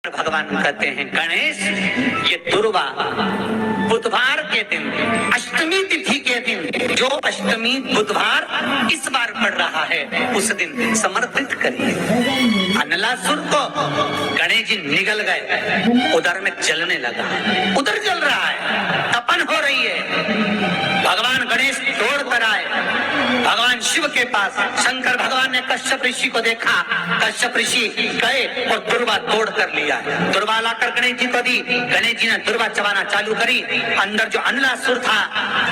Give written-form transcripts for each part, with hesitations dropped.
शंकर भगवान कहते हैं गणेश, ये दुर्वा बुधवार के दिन, अष्टमी तिथि के दिन, जो अष्टमी बुधवार इस बार पड़ रहा है, उस दिन समर्पित करिए। अनलासुर को गणेश जी निगल गए, उधर में जलने लगा, उधर जल रहा है, तपन हो रही है। भगवान गणेश दौड़ कर आए भगवान शिव के पास। शंकर भगवान ने कश्यप ऋषि को देखा, कश्यप ऋषि गए और दुर्वा तोड़ कर लिया। दुर्वा लाकर गणेश जी को दी, गणेश जी ने दुर्वा चबाना चालू करी। अंदर जो अनलासुर था,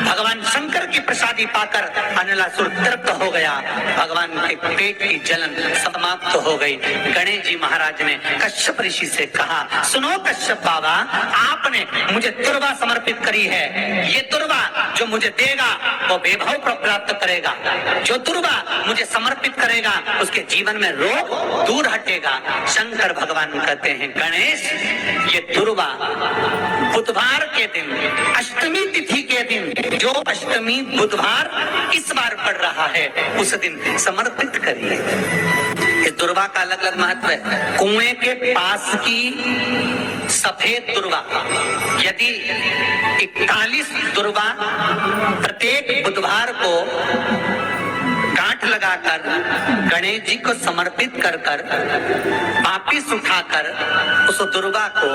भगवान शंकर की प्रसादी पाकर अनलासुर तृप्त हो गया, भगवान के पेट की जलन समाप्त हो गई। गणेश जी महाराज ने कश्यप ऋषि से कहा, सुनो कश्यप बाबा, आपने मुझे दुर्वा समर्पित करी है, ये दुर्वा जो मुझे देगा वो वैभव प्राप्त करेगा, जो दुर्वा मुझे समर्पित करेगा उसके जीवन में रोग दूर हटेगा। शंकर भगवान कहते हैं गणेश, ये दुर्वा बुधवार के दिन, अष्टमी तिथि के दिन, जो अष्टमी बुधवार इस बार पड़ रहा है, उस दिन समर्पित करिए। इस दुर्वा का अलग अलग महत्व है। कुएं के पास की सफेद दुर्वा, यदि 41 दुर्वा प्रत्येक बुधवार को गांठ लगाकर गणेश जी को समर्पित कर कर वापिस उठाकर उस दुर्वा को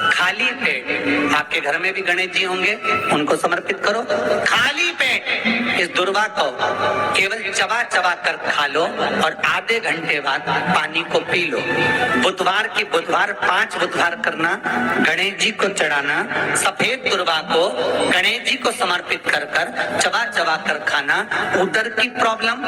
खाली पेट, आपके घर में भी गणेश जी होंगे, उनको समर्पित करो। खाली पेट इस दुर्वा को केवल चबा चबा कर खा लो और आधे घंटे बाद पानी को पी लो। बुधवार की बुधवार 5 बुधवार करना, गणेश जी को चढ़ाना, सफेद दुर्वा को गणेश जी को समर्पित कर कर चबा चबा कर खाना। उदर की प्रॉब्लम,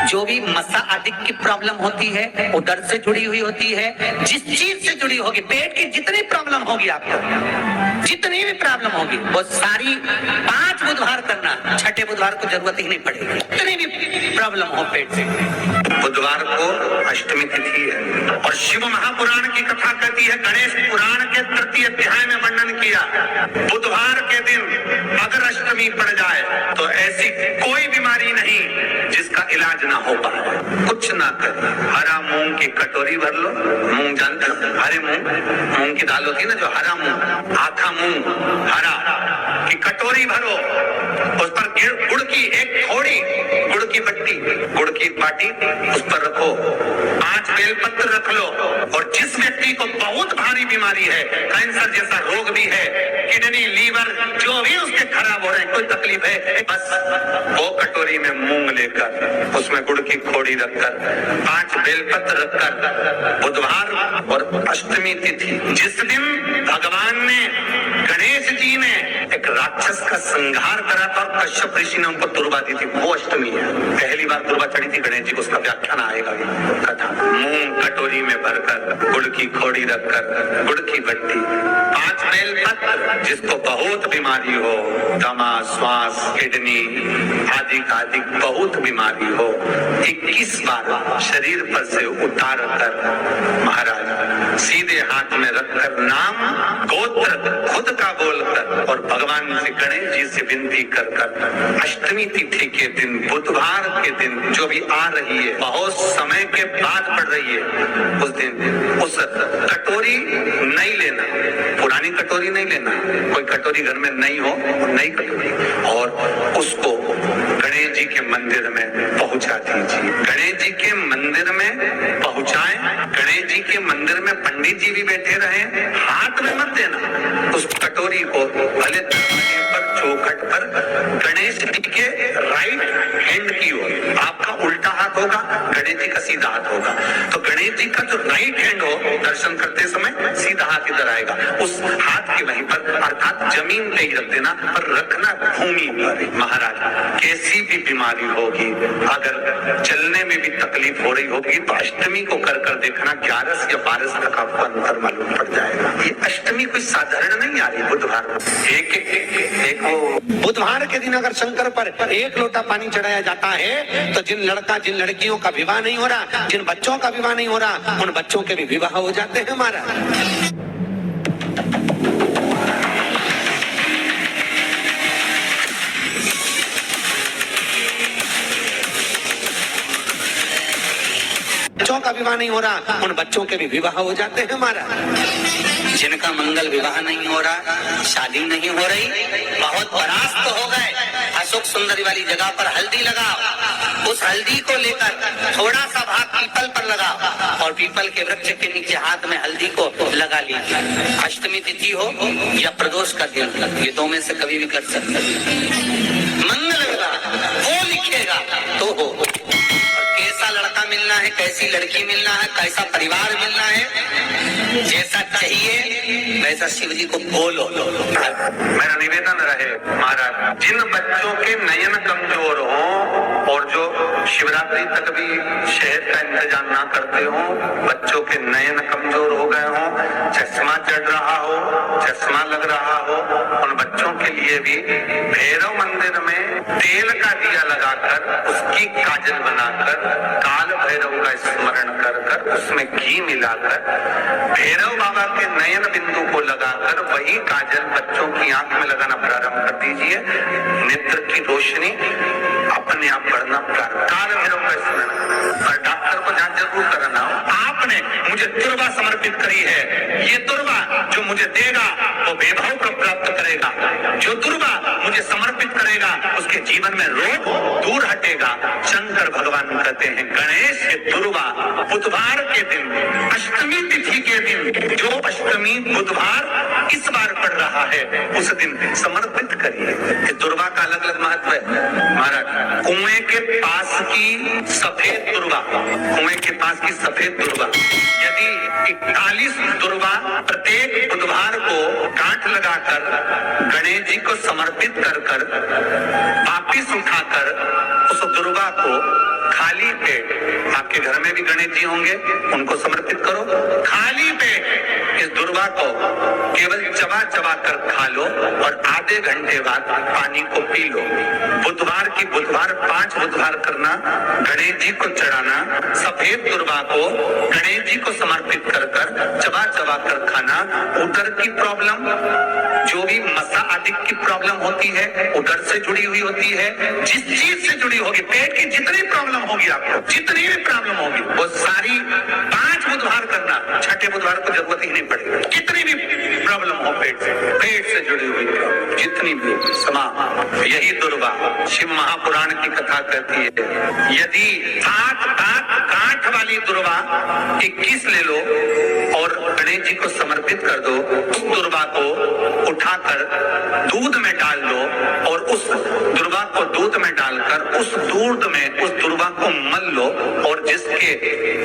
जो भी मसा आदि की प्रॉब्लम होती है, उदर से जुड़ी हुई होती है, जिस चीज से जुड़ी होगी, पेट की जितनी प्रॉब्लम होगी, आपको जितनी भी प्रॉब्लम होगी, वो सारी 5 बुधवार करना, छठे बुधवार को जरूरत ही नहीं पड़ेगी, जितनी भी प्रॉब्लम हो पेट से। बुधवार को अष्टमी तिथि है और शिव महापुराण की कथा कहती है, गणेश पुराण के 3 अध्याय में वर्णन किया, बुधवार के दिन अगर अष्टमी पड़ जाए तो ऐसी कोई बीमारी नहीं जिसका इलाज ना हो पाए। कुछ ना कर, हरा मूंग की कटोरी भर लो, मूंग जानते हो, हरे मूंग की दाल होती है ना, जो हरा मूंग, आखा मूंग हरा की कटोरी भरो, उस पर गुड़ की एक थोड़ी गुड़ की बट्टी, गुड़ की बाटी उस पर रखो, 5 बेलपत्र रख लो, और जिस व्यक्ति को बहुत भारी बीमारी है, कैंसर जैसा रोग भी है, किडनी लीवर जो भी उसके खराब हो रहे हैं, कोई तकलीफ है, बस वो कटोरी में मूंग लेकर उसमें गुड़ की खोड़ी रखकर 5 बेलपत्र रखकर, बुधवार और अष्टमी तिथि जिस दिन भगवान ने, गणेश जी ने एक राक्षस का संहार करा था और कश्यप ऋषि ने उनको दुर्वा दी थी, वो अष्टमी है। पहली बार दुर्वा चढ़ी थी गणेश जी को, उसका व्याख्यान आएगा कथा। मूंग कटोरी में भरकर, गुड़ की खोड़ी रखकर, गुड़ की बट्टी, 5 बेलपत्र, जिसको बहुत बीमारी हो, दमा, श्वास, किडनी आदि आदि बहुत बीमारी हो, 21 बार शरीर पर से उतार कर महाराज सीधे हाथ में रखकर नाम गोत्र खुद का बोलकर और भगवान से, गणेश जी से विनती कर कर, अष्टमी तिथि के दिन, बुधवार के दिन जो भी आ रही है, बहुत समय के बाद पड़ रही है, उस दिन उस कटोरी नहीं लेना, पुरानी कटोरी नहीं लेना, कोई कटोरी घर में नहीं हो, नई कटोरी, और उसको गणेश जी के मंदिर में पहुंचा दीजिए। गणेश जी के मंदिर में पहुंचाएं, गणेश जी के मंदिर में पंडित जी भी बैठे रहे, हाथ में मत देना उस कटोरी को, भले दरवाजे पर, चौखट पर, गणेश जी के राइट हैंड की ओर, आपका उल्टा हाथ होगा, गणेश जी का सीधा हाथ होगा, तो गणेश जी का जो राइट हैंड हो, दर्शन करते समय सीधा हाथ इधर आएगा, उस हाथ के वहीं पर, अर्थात जमीन पे ही रख देना, पर रखना भूमि पर। महाराज कैसी भी बीमारी होगी, अगर चलने में भी तकलीफ हो रही होगी, तो अष्टमी को कर कर देखना, 11 या 12 तक आपको अंतर मालूम पड़ जाएगा। ये अष्टमी कोई साधारण नहीं आ रही, बुधवार एक वो बुधवार के दिन अगर शंकर पर 1 लोटा पानी चढ़ाया जाता है, तो जिन लड़कियों का विवाह नहीं हो रहा, जिन बच्चों का विवाह नहीं हो रहा, उन बच्चों के भी विवाह हो जाते हैं हमारा। बच्चों का विवाह नहीं हो रहा, उन बच्चों के भी विवाह हो जाते हैं महाराज। जिनका मंगल विवाह नहीं हो रहा, शादी नहीं हो रही, बहुत परास्त तो हो गए, अशोक सुंदरी वाली जगह पर हल्दी लगाओ, उस हल्दी को लेकर थोड़ा सा भाग पीपल पर लगाओ और पीपल के वृक्ष के नीचे हाथ में हल्दी को लगा लीजिए। अष्टमी तिथि हो या प्रदोष का दिन, ये दो में से कभी भी कर सकते। मंगल विवाह वो लिखेगा तो हो। कैसा लड़का मिलना है, कैसी लड़की मिलना है, कैसा परिवार मिलना है, जैसा चाहिए वैसा शिव जी को बोलो। मेरा निवेदन रहे महाराज, जिन बच्चों के नयन कमजोर हों और जो शिवरात्रि तक भी शहद का इंतजाम ना करते हो, बच्चों के नयन कमजोर हो गए हों, चश्मा चढ़ रहा हो, चश्मा लग रहा हो, उन बच्चों के लिए भी भैरव मंदिर में तेल का दिया लगाकर उसकी काजल बनाकर काल भैरव का स्मरण कर कर उसमें घी मिलाकर भैरव बाबा के नयन बिंदु को लगाकर वही काजल बच्चों की आंख में लगाना प्रारंभ कर दीजिए। नेत्र की रोशनी अपने आप बढ़ना प्रारंभ, काल भैरव का स्मरण। और डॉक्टर को जांच जरूर कराना हो, आपने मुझे दुर्वा समर्पित करी है, ये दुर्वा जो मुझे देगा वो वैभव को प्राप्त करेगा, जो दुर्वा मुझे समर्पित करेगा उसके जीवन में रोग दूर हटेगा। शंकर भगवान कहते हैं गणेश के दुर्वा बुधवार के दिन, अष्टमी तिथि के दिन, जो अष्टमी बुधवार इस बार पड़ रहा है उस दिन समर्पित करिए। दुर्वा का अलग अलग महत्व है महाराज। कुएं के पास की सफेद दुर्वा, कुएं के पास की सफेद दुर्वा यदि 41 दुर्वा प्रत्येक बुधवार को गांठ लगाकर गणेश जी को समर्पित कर कर वापिस उठाकर उस दुर्वा को खाली पेट, आपके घर में भी गणेश जी होंगे उनको समर्पित करो, खाली पेट इस दुर्वा को केवल चबा चबा कर खा लो और आधे घंटे बाद पानी को पी लो। बुधवार की बुधवार 5 बुधवार करना, गणेश जी को चढ़ाना, सफेद दुर्वा को गणेश जी को समर्पित कर कर चबा चबा कर खाना। उदर की प्रॉब्लम, जो भी मसा आदि की प्रॉब्लम होती है उदर से जुड़ी हुई होती है, जिस चीज से जुड़ी होगी, पेट की जितनी प्रॉब्लम होगी आपको, जितनी भी प्रॉब्लम होगी वो सारी 5 बुधवार करना, छठे बुधवार को जरूरत ही नहीं पड़ेगी। कितनी भी प्रॉब्लम हो पेट से जुड़ी हुई जितनी भी समा, यही दुर्वा शिव महापुराण की कथा कहती है। यदि 7 गांठ वाली दुर्वा 21 ले लो और गणेश जी को समर्पित कर दो, उस दुर्वा को उठाकर दूध में डाल दो और उस दुर्वा को दूध में डालकर उस दूध में उस दुर्वा को मल लो और जिसके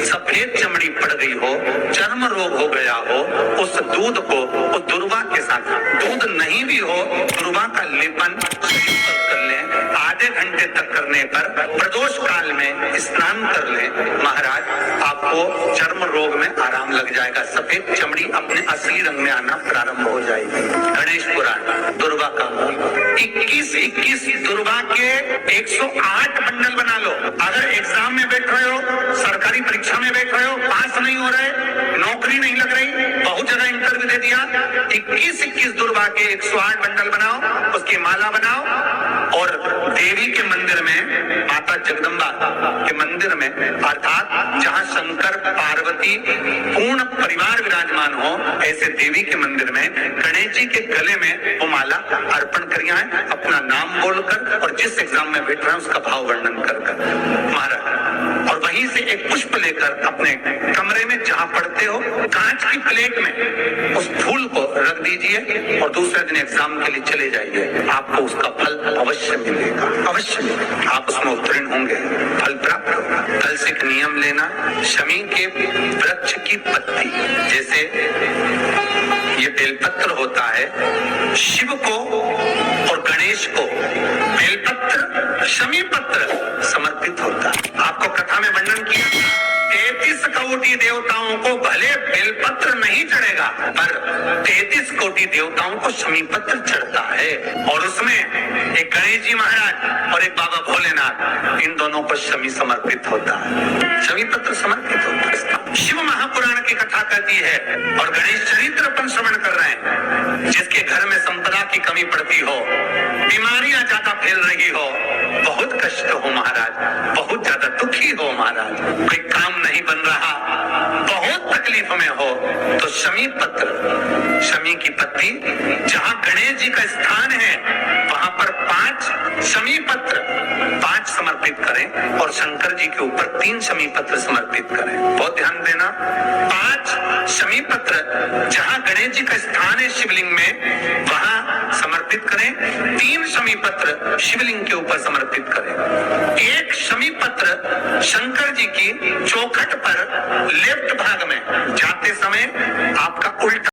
सफेद चमड़ी पड़ गई हो, चर्म रोग हो गया हो, उस दूध को उस दुर्वा के साथ, दूध नहीं भी हो दुर्वा का लेपन कर लें, आधे घंटे तक करने पर प्रदोष काल में स्नान कर लें महाराज, आपको चर्म रोग में आराम लग जाएगा, सफेद चमड़ी अपने असली रंग में आना प्रारंभ हो जाएगी। गणेश पुराण दुर्वा का मूल 21 दुर्वा के 108 बंडल बना लो। अगर एग्जाम में बैठ रहे हो, सरकारी परीक्षा में बैठ रहे हो, पास नहीं हो रहे, नौकरी नहीं लग रही, बहुत जगह इंटरव्यू दे दिया, 21 दुर्वा के 108 बंडल बनाओ, उसकी माला बनाओ और देवी के मंदिर में, माता जगदम्बा के मंदिर में, अर्थात जहां शंकर पार्वती पूर्ण परिवार विराजमान हो, ऐसे देवी के मंदिर में गणेश जी के गले में वो माला अर्पण करिए, अपना नाम बोलकर और जिस एग्जाम में बैठ रहे हैं उसका भाव वर्णन कर महाराज, और वहीं से एक पुष्प लेकर अपने कमरे में जहां पढ़ते हो कांच की प्लेट में उस फूल को रख दीजिए और दूसरे दिन एग्जाम के लिए चले जाइए, आपको उसका फल अवश्य मिलेगा, अवश्य मिलेगा, आप उसमें उत्तीर्ण होंगे, फल प्राप्त होगा। कल से एक नियम लेना, शमी के वृक्ष की पत्ती, जैसे ये बेलपत्र होता है, शिव को और गणेश को बेलपत्र शमी पत्र समर्पित होता है। आपको कथा में वर्णन किया 33 कोटि देवताओं को भले बेलपत्र नहीं चढ़ेगा पर 33 कोटि देवताओं को शमी पत्र चढ़ता है, और उसमें एक गणेश जी महाराज और एक बाबा भोलेनाथ, इन दोनों को शमी समर्पित होता है, शमी पत्र समर्पित होता है। शिव महापुराण की कथा कहती है और गणेश चरित्र अपन श्रवण कर रहे हैं, जिसके घर में संपदा की कमी पड़ती हो, बीमारियां ज्यादा फैल रही हो, बहुत कष्ट हो महाराज, बहुत ज्यादा दुखी हो महाराज, कोई काम नहीं बन रहा, बहुत तकलीफ में हो, तो शमी पत्र, शमी की पत्ती, जहां गणेश जी का स्थान है वहां पर 5 शमी पत्र 5 समर्पित करें और शंकर जी के ऊपर 3 शमी पत्र समर्पित करें। बहुत ध्यान देना, 5 शमी पत्र जहां गणेश जी का स्थान है शिवलिंग में वहां समर्पित करें, 3 शमी पत्र शिवलिंग के ऊपर समर्पित करें। 1 शमी पत्र शंकर जी की चौखट पर लेफ्ट भाग में जाते समय आपका उल्टा